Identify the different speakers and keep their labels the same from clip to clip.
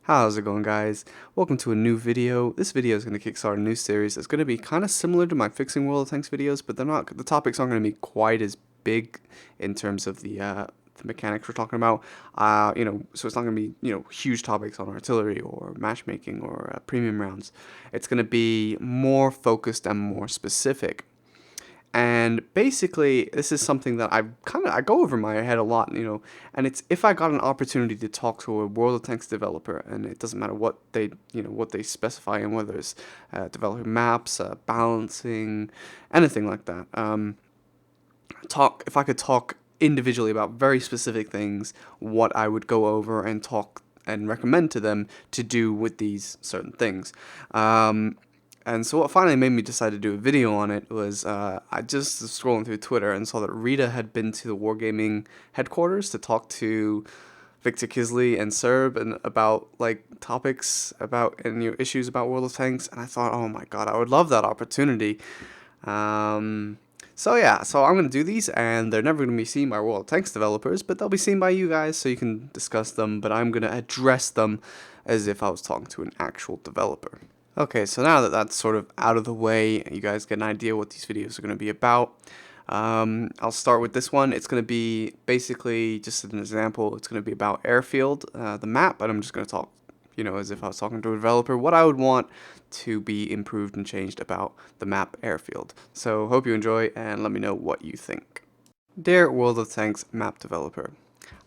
Speaker 1: How's it going, guys? Welcome to a new video. This video is going to kickstart a new series. It's going to be kind of similar to my fixing World of Tanks videos, but the topics aren't going to be quite as big in terms of the mechanics we're talking about. So it's not going to be, huge topics on artillery or matchmaking or premium rounds. It's going to be more focused and more specific. And basically, this is something that I go over my head a lot, and it's if I got an opportunity to talk to a World of Tanks developer, and it doesn't matter what they specify, and whether it's developing maps, balancing, anything like that. If I could talk individually about very specific things, what I would go over and talk and recommend to them to do with these certain things. And so what finally made me decide to do a video on it was I just was scrolling through Twitter and saw that Rita had been to the Wargaming headquarters to talk to Victor Kisley and Serb and about topics about and issues about World of Tanks, and I thought, oh my god, I would love that opportunity. So I'm gonna do these, and they're never gonna be seen by World of Tanks developers, but they'll be seen by you guys, so you can discuss them. But I'm gonna address them as if I was talking to an actual developer. Okay, so now that that's sort of out of the way, you guys get an idea what these videos are going to be about. I'll start with this one. It's going to be basically just an example. It's going to be about Airfield, the map, but I'm just going to talk, as if I was talking to a developer, what I would want to be improved and changed about the map Airfield. So hope you enjoy, and let me know what you think. Dear World of Tanks map developer,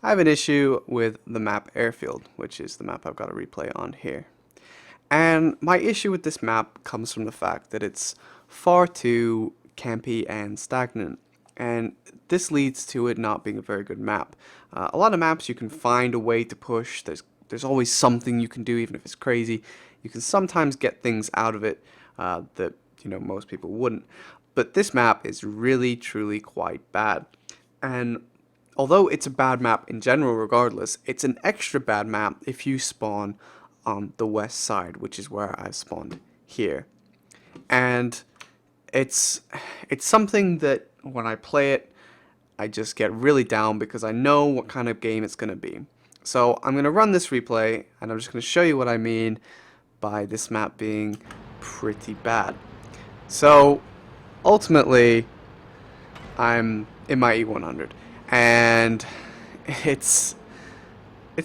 Speaker 1: I have an issue with the map Airfield, which is the map I've got a replay on here. And my issue with this map comes from the fact that it's far too campy and stagnant, and this leads to it not being a very good map. A lot of maps you can find a way to push. There's always something you can do, even if it's crazy. You can sometimes get things out of it that most people wouldn't. But this map is really truly quite bad, and although it's a bad map in general regardless, it's an extra bad map if you spawn on the west side, which is where I've spawned here. And it's something that when I play it, I just get really down because I know what kind of game it's going to be. So I'm going to run this replay, and I'm just going to show you what I mean by this map being pretty bad. So ultimately, I'm in my E100, and it's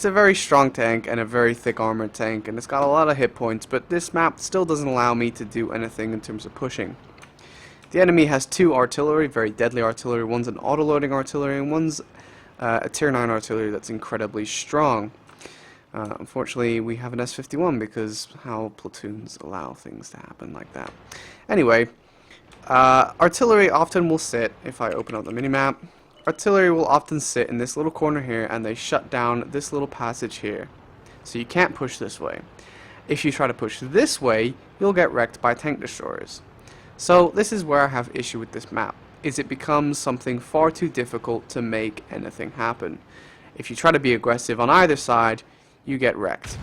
Speaker 1: a very strong tank and a very thick armored tank, and it's got a lot of hit points, but this map still doesn't allow me to do anything in terms of pushing. The enemy has two artillery, very deadly artillery. One's an auto-loading artillery, and one's a tier 9 artillery that's incredibly strong. Unfortunately, we have an S51 because how platoons allow things to happen like that. Anyway, artillery often will sit, if I open up the minimap, artillery will often sit in this little corner here, and they shut down this little passage here. So you can't push this way. If you try to push this way, you'll get wrecked by tank destroyers. So this is where I have issue with this map, is it becomes something far too difficult to make anything happen. If you try to be aggressive on either side, you get wrecked,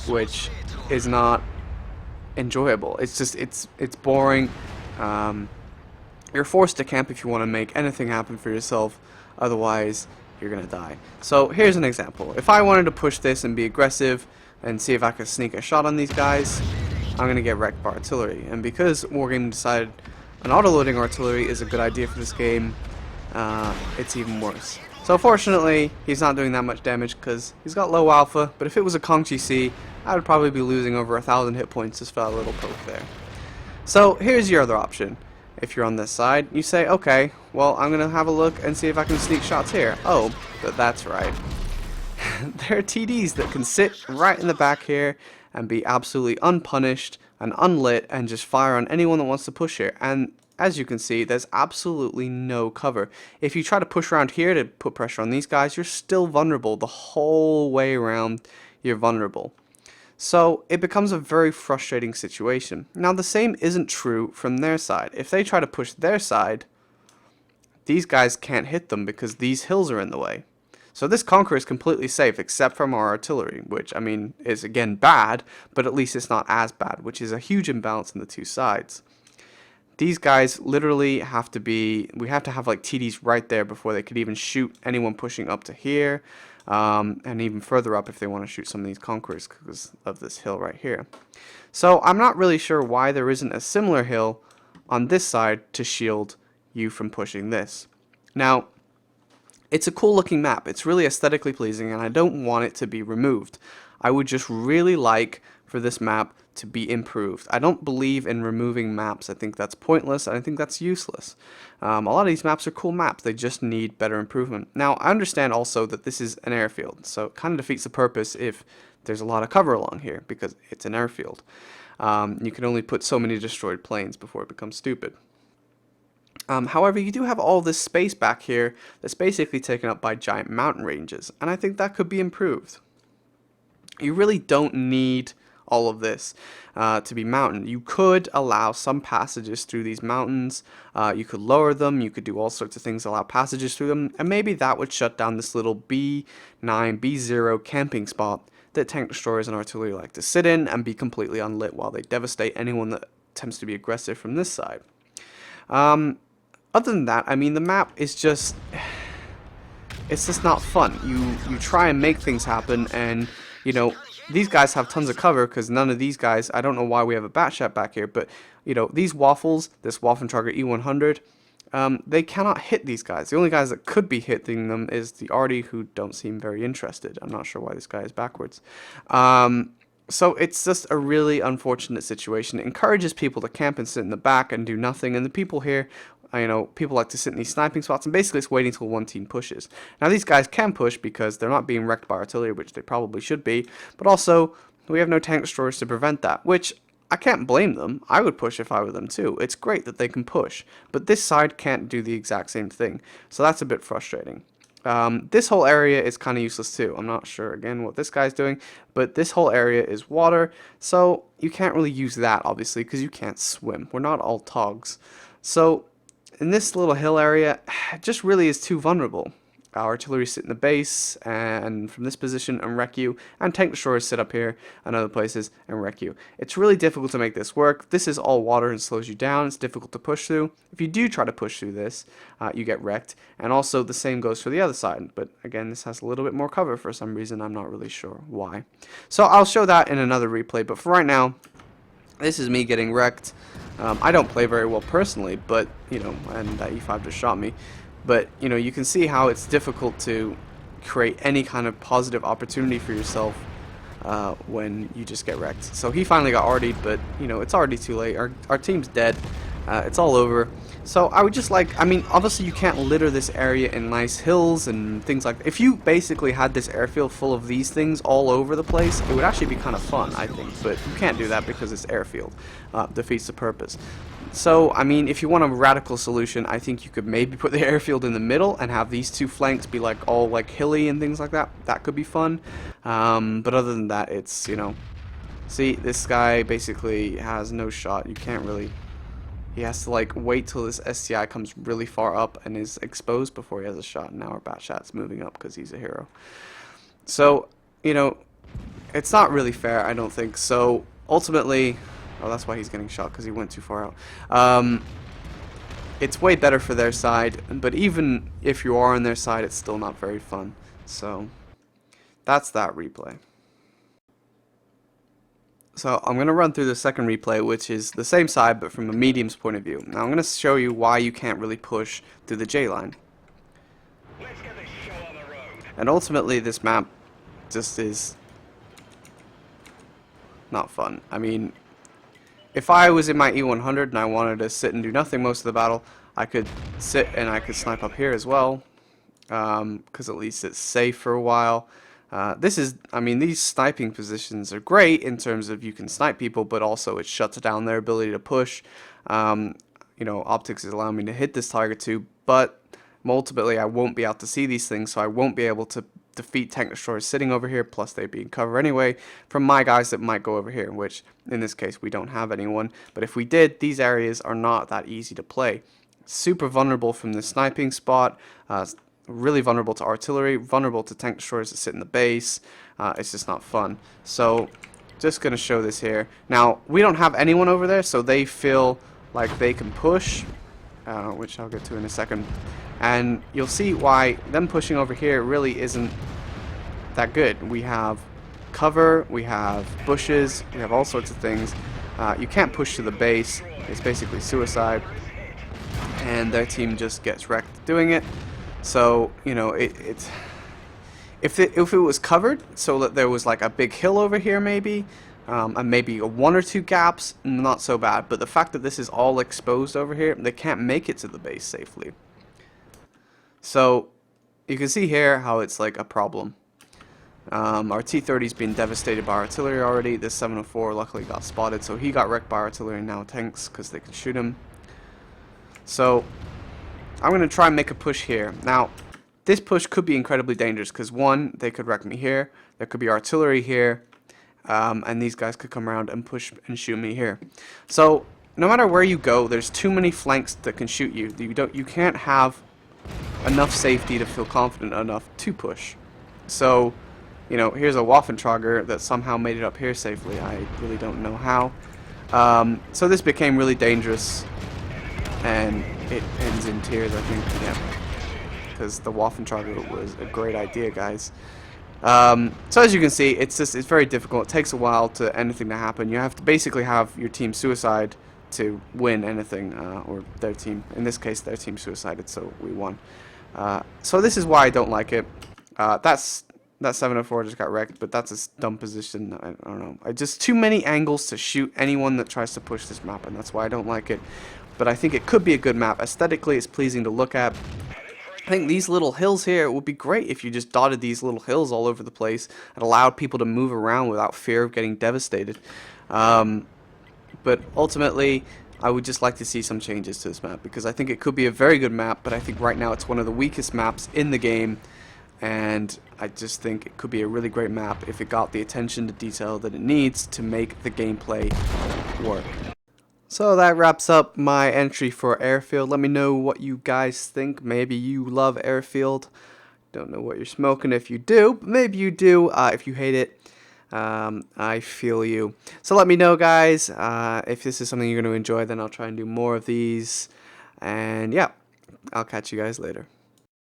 Speaker 1: which is not enjoyable. It's just, it's boring. You're forced to camp if you want to make anything happen for yourself, otherwise you're gonna die. So here's an example. If I wanted to push this and be aggressive and see if I could sneak a shot on these guys, I'm gonna get wrecked by artillery. And because Wargaming decided an auto-loading artillery is a good idea for this game, it's even worse. So fortunately, he's not doing that much damage because he's got low alpha, but if it was a Kong GC, I would probably be losing over 1,000 hit points just for that little poke there. So here's your other option. If you're on this side, you say, okay, well, I'm going to have a look and see if I can sneak shots here. Oh, but that's right. There are TDs that can sit right in the back here and be absolutely unpunished and unlit and just fire on anyone that wants to push here. And as you can see, there's absolutely no cover. If you try to push around here to put pressure on these guys, you're still vulnerable. The whole way around, you're vulnerable. So it becomes a very frustrating situation. Now the same isn't true from their side. If they try to push their side, these guys can't hit them because these hills are in the way. So this Conqueror is completely safe except from our artillery, which I mean is again bad, but at least it's not as bad, which is a huge imbalance in the two sides. These guys literally have to be, we have to have like TDs right there before they could even shoot anyone pushing up to here. and even further up if they want to shoot some of these conquerors because of this hill right here. So I'm not really sure why there isn't a similar hill on this side to shield you from pushing this. Now, it's a cool looking map. It's really aesthetically pleasing, and I don't want it to be removed. I would just really like for this map to be improved. I don't believe in removing maps. I think that's pointless, and I think that's useless. A lot of these maps are cool maps. They just need better improvement. Now, I understand also that this is an airfield, so it kind of defeats the purpose if there's a lot of cover along here, because it's an airfield. You can only put so many destroyed planes before it becomes stupid. However, you do have all this space back here that's basically taken up by giant mountain ranges, and I think that could be improved. You really don't need all of this to be mountain. You could allow some passages through these mountains, you could lower them, you could do all sorts of things to allow passages through them, and maybe that would shut down this little B9, B0 camping spot that tank destroyers and artillery like to sit in and be completely unlit while they devastate anyone that attempts to be aggressive from this side. Other than that, I mean, the map is just, it's just not fun. You try and make things happen, and, you know, these guys have tons of cover, because none of these guys, I don't know why we have a Batchat back here, but, you know, these Waffles, this Waffentrager E100, they cannot hit these guys. The only guys that could be hitting them is the Arty, who don't seem very interested. I'm not sure why this guy is backwards. So it's just a really unfortunate situation. It encourages people to camp and sit in the back and do nothing, and the people here, you know, people like to sit in these sniping spots, and basically it's waiting until one team pushes. Now these guys can push because they're not being wrecked by artillery, which they probably should be, but also we have no tank destroyers to prevent that, which I can't blame them. I would push if I were them too. It's great that they can push, but this side can't do the exact same thing, so that's a bit frustrating. This whole area is kind of useless too. I'm not sure again what this guy's doing, but this whole area is water, so you can't really use that obviously because you can't swim. We're not all togs. So in this little hill area, it just really is too vulnerable. Our artillery sit in the base and from this position and wreck you, and tank destroyers sit up here and other places and wreck you. It's really difficult to make this work. This is all water and slows you down. It's difficult to push through. If you do try to push through this, you get wrecked, and also the same goes for the other side. But again, this has a little bit more cover for some reason. I'm not really sure why. So I'll show that in another replay, but for right now, this is me getting wrecked. I don't play very well personally, but, you know, and that E5 just shot me. But, you know, you can see how it's difficult to create any kind of positive opportunity for yourself when you just get wrecked. So he finally got arty'd, but, you know, it's already too late. Our team's dead. It's all over. So I would just like, I mean, obviously you can't litter this area in nice hills and things like that. If you basically had this airfield full of these things all over the place, it would actually be kind of fun, I think. But you can't do that because it's airfield. Defeats the purpose. So, I mean, if you want a radical solution, I think you could maybe put the airfield in the middle and have these two flanks be like all like hilly and things like that. That could be fun. But other than that, it's, you know, see, this guy basically has no shot. You can't really, he has to like wait till this SCI comes really far up and is exposed before he has a shot. And now our Batchat's moving up because he's a hero. So, you know, it's not really fair, I don't think. So, ultimately, oh, that's why he's getting shot, because he went too far out. It's way better for their side, but even if you are on their side, it's still not very fun. So, that's that replay. So, I'm going to run through the second replay, which is the same side, but from a medium's point of view. Now, I'm going to show you why you can't really push through the J line.
Speaker 2: Let's get this show on the road.
Speaker 1: And ultimately, this map just is not fun. I mean, if I was in my E100 and I wanted to sit and do nothing most of the battle, I could sit and I could snipe up here as well, because at least it's safe for a while. This is, I mean, these sniping positions are great in terms of you can snipe people, but also it shuts down their ability to push. You know, optics is allowing me to hit this target too, but ultimately I won't be able to see these things, so I won't be able to defeat tank destroyers sitting over here, plus they'd be in cover anyway from my guys that might go over here, which in this case we don't have anyone. But if we did, these areas are not that easy to play. Super vulnerable from the sniping spot, really vulnerable to artillery, vulnerable to tank destroyers that sit in the base. It's just not fun. So just gonna show this here. Now we don't have anyone over there, so they feel like they can push, which I'll get to in a second. And you'll see why them pushing over here really isn't that good. We have cover, we have bushes, we have all sorts of things. You can't push to the base. It's basically suicide, and their team just gets wrecked doing it. So you know, it's if it was covered, so that there was like a big hill over here maybe, and maybe one or two gaps, not so bad. But the fact that this is all exposed over here, they can't make it to the base safely. So you can see here how it's like a problem. Our T-30's been devastated by artillery already. This 704 luckily got spotted, so he got wrecked by artillery and now tanks because they can shoot him. So I'm going to try and make a push here. Now, this push could be incredibly dangerous because, one, they could wreck me here. There could be artillery here. And these guys could come around and push and shoot me here. So no matter where you go, there's too many flanks that can shoot you. You can't have enough safety to feel confident enough to push. So, you know, here's a Waffentrager that somehow made it up here safely. I really don't know how. So this became really dangerous, and it ends in tears, I think. Yeah, because the Waffentrager was a great idea, guys. So as you can see, it's very difficult. It takes a while to anything to happen. You have to basically have your team suicide to win anything, or their team. In this case, their team suicided, so we won. So this is why I don't like it. That 704 just got wrecked, but that's a dumb position. I don't know. Just too many angles to shoot anyone that tries to push this map, and that's why I don't like it. But I think it could be a good map. Aesthetically, it's pleasing to look at. I think these little hills here, it would be great if you just dotted these little hills all over the place and allowed people to move around without fear of getting devastated. But ultimately, I would just like to see some changes to this map, because I think it could be a very good map, but I think right now it's one of the weakest maps in the game, and I just think it could be a really great map if it got the attention to detail that it needs to make the gameplay work. So that wraps up my entry for Airfield. Let me know what you guys think. Maybe you love Airfield. Don't know what you're smoking if you do, but maybe you do. If you hate it, I feel you. So let me know, guys. If this is something you're going to enjoy, then I'll try and do more of these. And yeah, I'll catch you guys later.